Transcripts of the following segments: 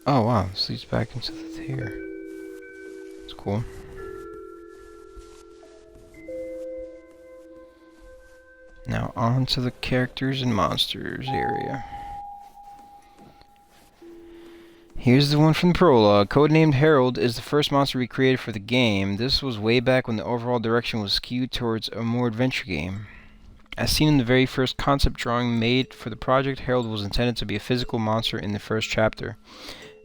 Oh wow, this leads back into the here. It's cool. Now on to the characters and monsters area. Here's the one from the prologue. Codenamed Harold is the first monster we created for the game. This was way back when the overall direction was skewed towards a more adventure game. As seen in the very first concept drawing made for the project, Harold was intended to be a physical monster in the first chapter.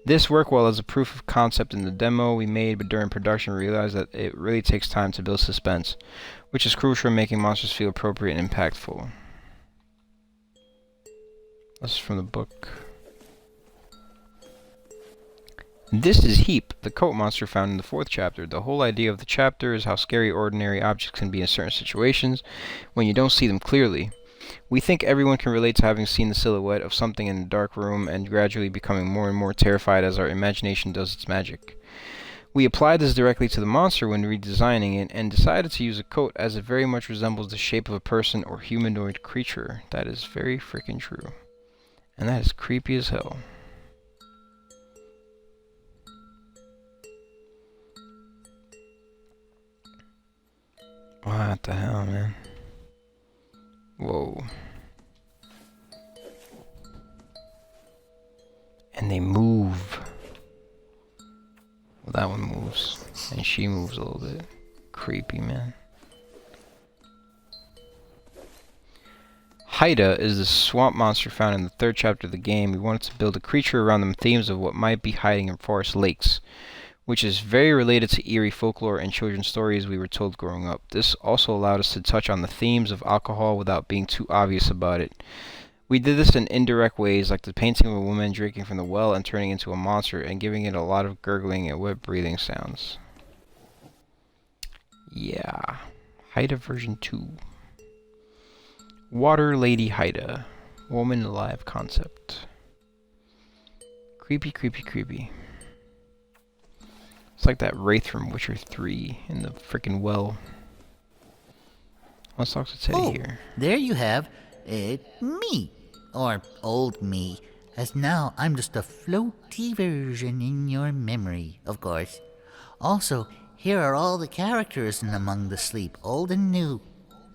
This worked well as a proof of concept in the demo we made, but during production we realized that it really takes time to build suspense, which is crucial in making monsters feel appropriate and impactful. This is from the book. This is Heap, the coat monster found in the 4th chapter. The whole idea of the chapter is how scary ordinary objects can be in certain situations when you don't see them clearly. We think everyone can relate to having seen the silhouette of something in a dark room and gradually becoming more and more terrified as our imagination does its magic. We applied this directly to the monster when redesigning it and decided to use a coat as it very much resembles the shape of a person or humanoid creature. That is very freaking true. And that is creepy as hell. What the hell, man? Whoa. And they move. Well, that one moves. And she moves a little bit. Creepy, man. Haida is the swamp monster found in the 3rd chapter of the game. We wanted to build a creature around the themes of what might be hiding in forest lakes, which is very related to eerie folklore and children's stories we were told growing up. This also allowed us to touch on the themes of alcohol without being too obvious about it. We did this in indirect ways, like the painting of a woman drinking from the well and turning into a monster, and giving it a lot of gurgling and wet breathing sounds. Yeah. Haida version 2. Water Lady Haida. Woman alive concept. Creepy, creepy, creepy. It's like that Wraith from Witcher 3 in the frickin' well. Let's talk to Teddy here. There you have me. Or old me. As now I'm just a floaty version in your memory, of course. Also, here are all the characters in Among the Sleep, old and new.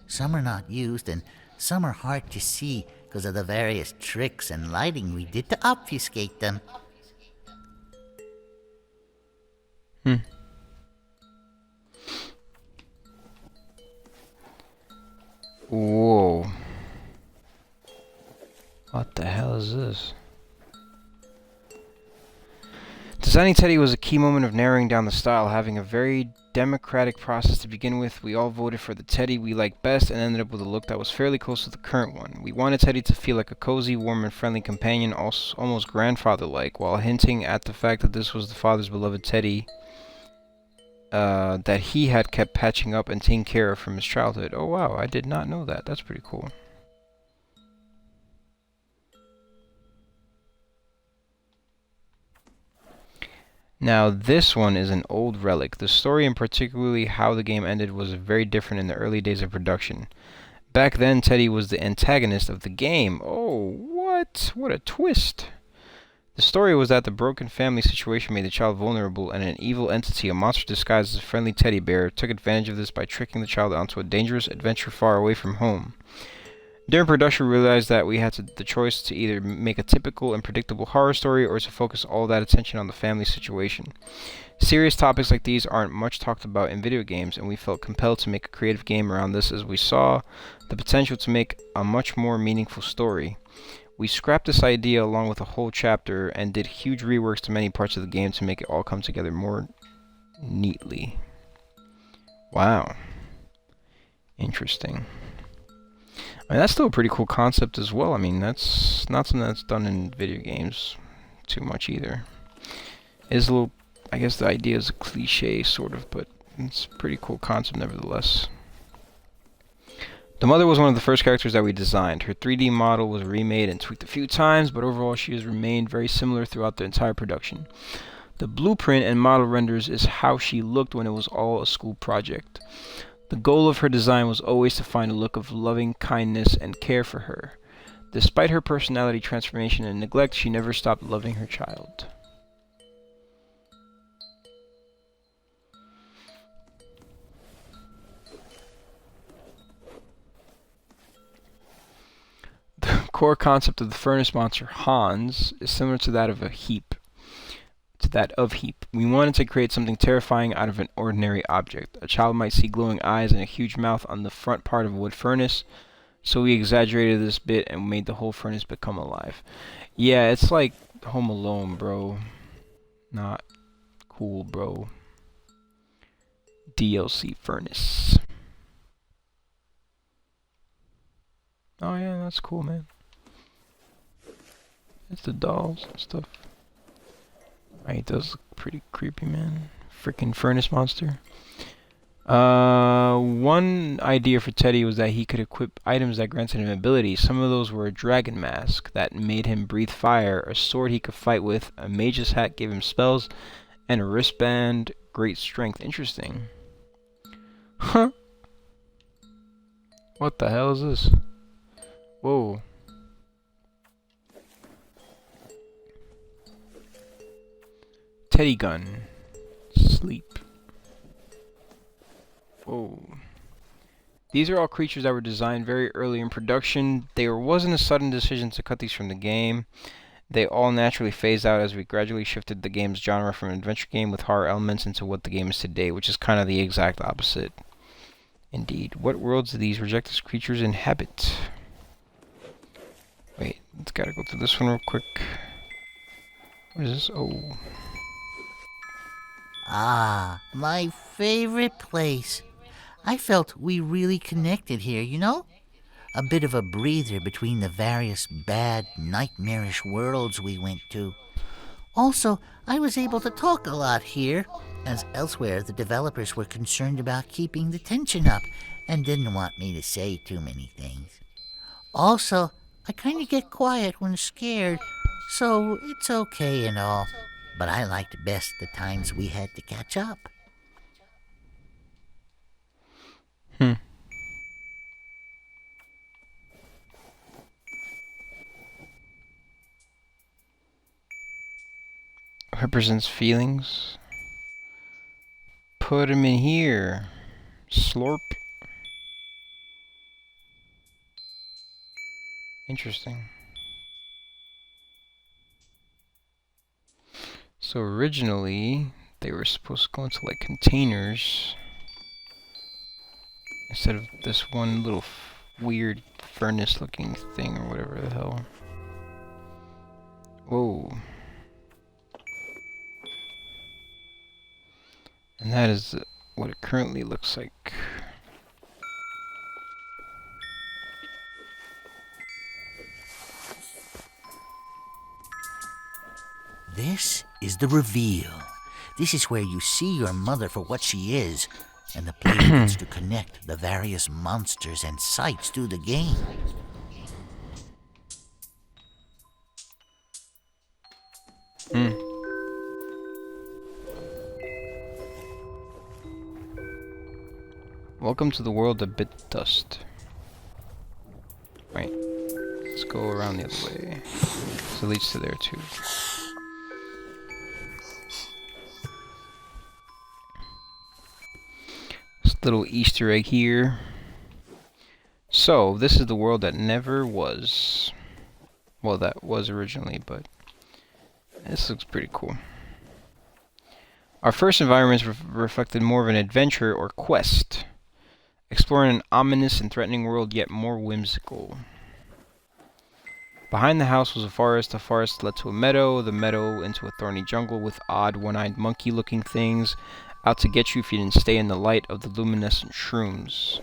Some are not used and some are hard to see because of the various tricks and lighting we did to obfuscate them. Whoa. What the hell is this? Designing Teddy was a key moment of narrowing down the style, having a very democratic process to begin with. We all voted for the Teddy we liked best and ended up with a look that was fairly close to the current one. We wanted Teddy to feel like a cozy, warm, and friendly companion, almost grandfather-like, while hinting at the fact that this was the father's beloved Teddy that he had kept patching up and taking care of from his childhood. Oh wow, I did not know that. That's pretty cool. Now this one is an old relic. The story and particularly how the game ended was very different in the early days of production. Back then Teddy was the antagonist of the game. Oh, what? What a twist. The story was that the broken family situation made the child vulnerable, and an evil entity, a monster disguised as a friendly teddy bear, took advantage of this by tricking the child onto a dangerous adventure far away from home. During production, we realized that we had the choice to either make a typical and predictable horror story or to focus all that attention on the family situation. Serious topics like these aren't much talked about in video games, and we felt compelled to make a creative game around this as we saw the potential to make a much more meaningful story. We scrapped this idea along with a whole chapter and did huge reworks to many parts of the game to make it all come together more neatly. Wow. Interesting. I mean, that's still a pretty cool concept as well. I mean, that's not something that's done in video games too much either. It's a little, I guess the idea is a cliche, sort of, but it's a pretty cool concept nevertheless. The mother was one of the first characters that we designed. Her 3D model was remade and tweaked a few times, but overall she has remained very similar throughout the entire production. The blueprint and model renders is how she looked when it was all a school project. The goal of her design was always to find a look of loving kindness and care for her. Despite her personality transformation and neglect, she never stopped loving her child. core concept of the furnace monster Hans is similar to that of Heap. We wanted to create something terrifying out of an ordinary object. A child might see glowing eyes and a huge mouth on the front part of a wood furnace, so we exaggerated this bit and made the whole furnace become alive. Yeah, it's like Home Alone, bro. Not cool, bro. DLC furnace. Oh yeah, that's cool, man. It's the dolls and stuff. It does look pretty creepy, man. Freaking furnace monster. One idea for Teddy was that he could equip items that granted him abilities. Some of those were a dragon mask that made him breathe fire, a sword he could fight with, a mage's hat gave him spells, and a wristband, great strength. Interesting. Huh? What the hell is this? Whoa. Teddy gun. Sleep. Whoa. These are all creatures that were designed very early in production. There wasn't a sudden decision to cut these from the game. They all naturally phased out as we gradually shifted the game's genre from an adventure game with horror elements into what the game is today, which is kind of the exact opposite. Indeed. What worlds do these rejected creatures inhabit? Wait, let's gotta go through this one real quick. What is this? Oh. Ah, my favorite place. I felt we really connected here, you know? A bit of a breather between the various bad, nightmarish worlds we went to. Also, I was able to talk a lot here, as elsewhere the developers were concerned about keeping the tension up and didn't want me to say too many things. Also, I kind of get quiet when scared, so it's okay and all. But I liked best the times we had to catch up. Represents feelings. Put him in here. Slurp. Interesting. So originally, they were supposed to go into like containers instead of this one little weird furnace looking thing or whatever the hell. Whoa. And that is what it currently looks like. This is the reveal. This is where you see your mother for what she is, and the player gets to connect the various monsters and sights through the game. Welcome to the world of bit dust. Right. Let's go around the other way. So it leads to there too. This little Easter egg here. So, this is the world that never was. Well, that was originally, but this looks pretty cool. Our first environments reflected more of an adventure or quest, exploring an ominous and threatening world, yet more whimsical. Behind the house was a forest. The forest led to a meadow, the meadow into a thorny jungle with odd one-eyed monkey-looking things out to get you if you didn't stay in the light of the luminescent shrooms.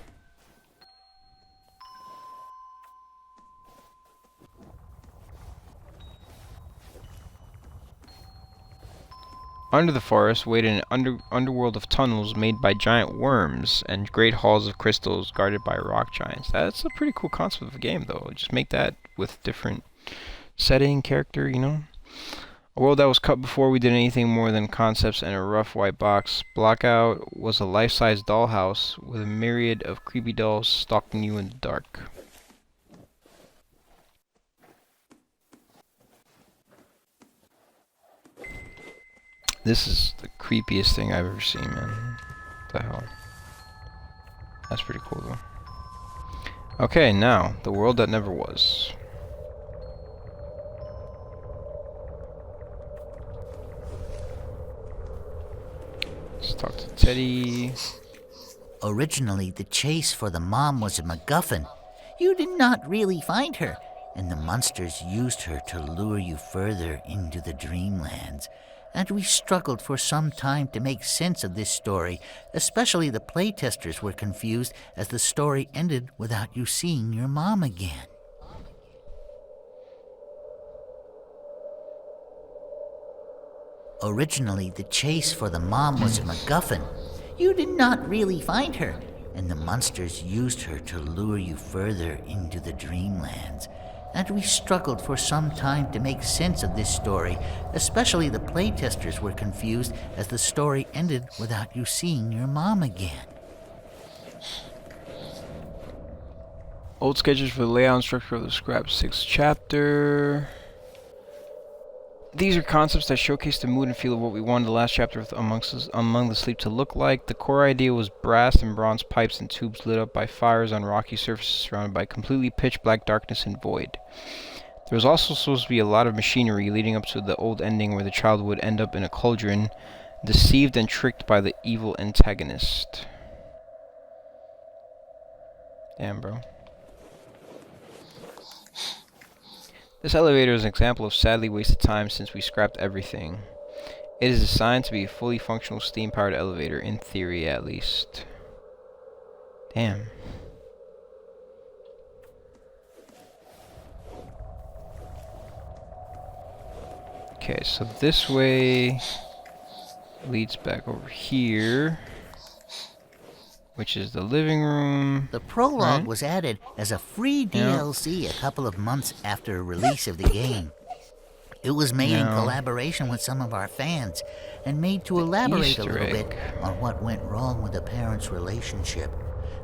Under the forest waited an underworld of tunnels made by giant worms and great halls of crystals guarded by rock giants. That's a pretty cool concept of a game, though. Just make that with different setting, character, you know? A world that was cut before we did anything more than concepts and a rough white box. Blockout was a life-size dollhouse with a myriad of creepy dolls stalking you in the dark. This is the creepiest thing I've ever seen, man. What the hell? That's pretty cool, though. Okay, now, the world that never was. Teddy. Originally, the chase for the mom was a MacGuffin. You did not really find her, and the monsters used her to lure you further into the dreamlands. And we struggled for some time to make sense of this story, especially the playtesters were confused as the story ended without you seeing your mom again. Originally, the chase for the mom was a MacGuffin. You did not really find her, and the monsters used her to lure you further into the dreamlands. And we struggled for some time to make sense of this story, especially the playtesters were confused as the story ended without you seeing your mom again. Old sketches for the layout and structure of the Scrap 6th chapter. These are concepts that showcase the mood and feel of what we wanted the last chapter of Among the Sleep to look like. The core idea was brass and bronze pipes and tubes lit up by fires on rocky surfaces surrounded by completely pitch black darkness and void. There was also supposed to be a lot of machinery leading up to the old ending where the child would end up in a cauldron, deceived and tricked by the evil antagonist. Damn, bro. This elevator is an example of sadly wasted time since we scrapped everything. It is designed to be a fully functional steam-powered elevator, in theory at least. Damn. Okay, so this way leads back over here, which is the living room. The prologue right? was added as a free DLC a couple of months after release of the game. It was made in collaboration with some of our fans and made to elaborate a little bit on what went wrong with the parents' relationship.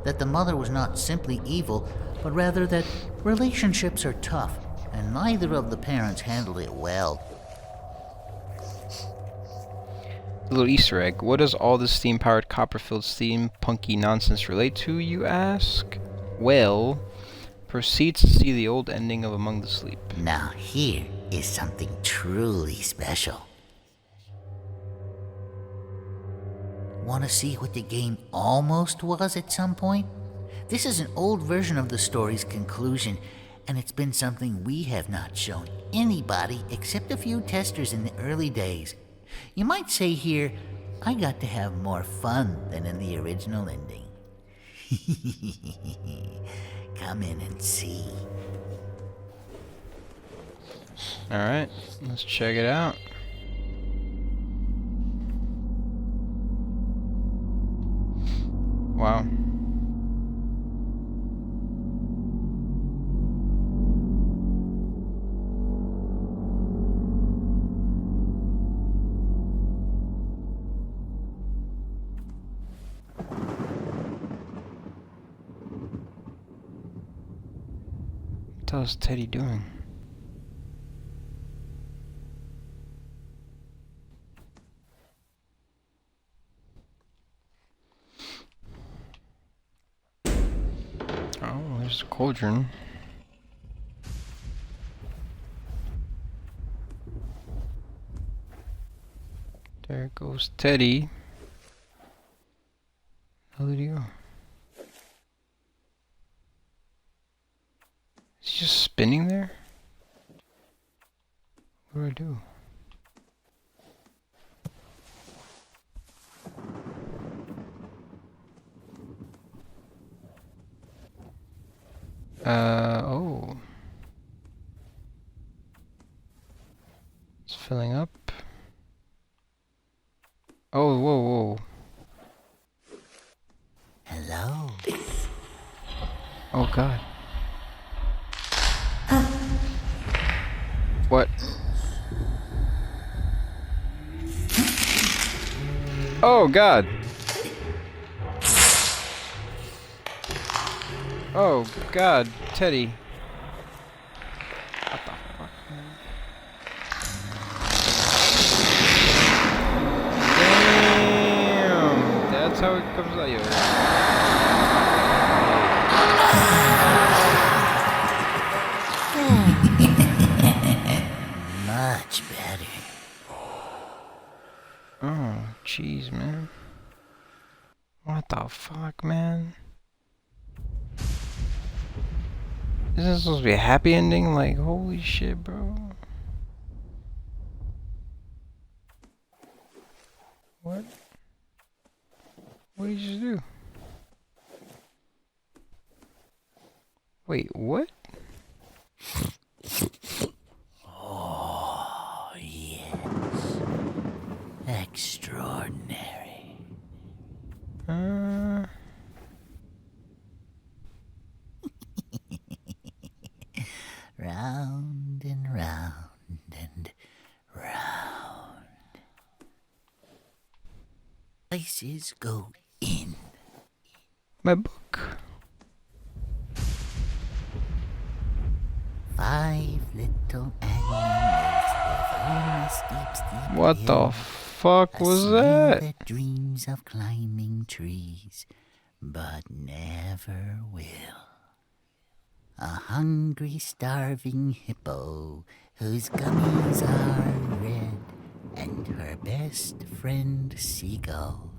That the mother was not simply evil, but rather that relationships are tough, and neither of the parents handled it well. A little Easter egg. What does all this steam-powered, copper-filled, steampunky nonsense relate to, you ask? Well, proceed to see the old ending of Among the Sleep. Now here is something truly special. Want to see what the game almost was at some point? This is an old version of the story's conclusion, and it's been something we have not shown anybody except a few testers in the early days. You might say here, I got to have more fun than in the original ending. Come in and see. Alright, let's check it out. Wow. What the hell is Teddy doing? Oh, there's a cauldron. There goes Teddy. Where did he go? Is he just spinning there? What do I do? Oh. It's filling up. Oh, whoa, whoa. Hello. Oh, God. What? Oh, God. Oh, God, Teddy. What the fuck, man? Damn! That's how it comes out, yo. Much better. Oh, jeez, man. What the fuck, man? Is this supposed to be a happy ending? Like, holy shit, bro. What? What did you just do? Wait, what? Oh, yes. Extraordinary. Round and round and round. Places go in. My book. 5 little animals live on a steep What hill. the fuck A was snail that? that dreams of climbing trees, but never will. A hungry, starving hippo whose gummies are red, and her best friend seagull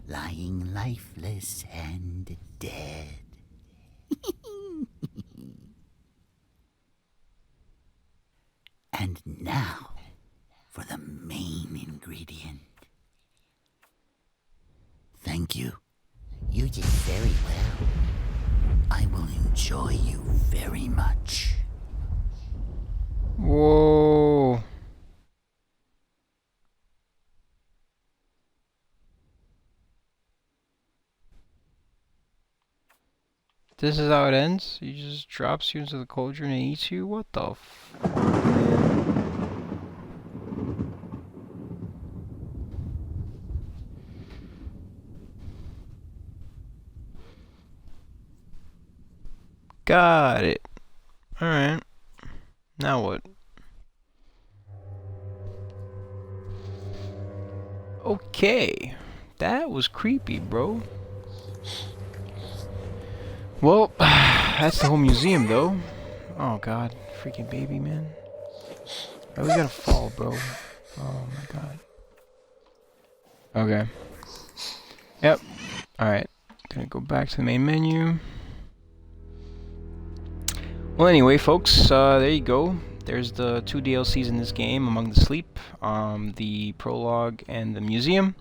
lying lifeless and dead. And now for the main ingredient. Thank you. You did very well. I will enjoy you very much. Whoa. This is how it ends? He just drops you into the cauldron and eats you? What the f... Got it. Alright. Now what? Okay. That was creepy, bro. Well, that's the whole museum, though. Oh, God. Freaking baby, man. Oh, we gotta fall, bro. Oh, my God. Okay. Yep. Alright. Gonna go back to the main menu. Well, anyway, folks, there you go. There's the 2 DLCs in this game, Among the Sleep, the prologue, and the museum.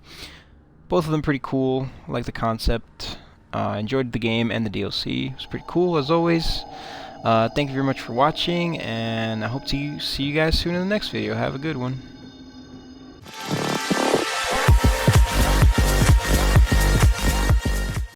Both of them pretty cool. I like the concept. Enjoyed the game and the DLC. It was pretty cool, as always. Thank you very much for watching, and I hope to see you guys soon in the next video. Have a good one.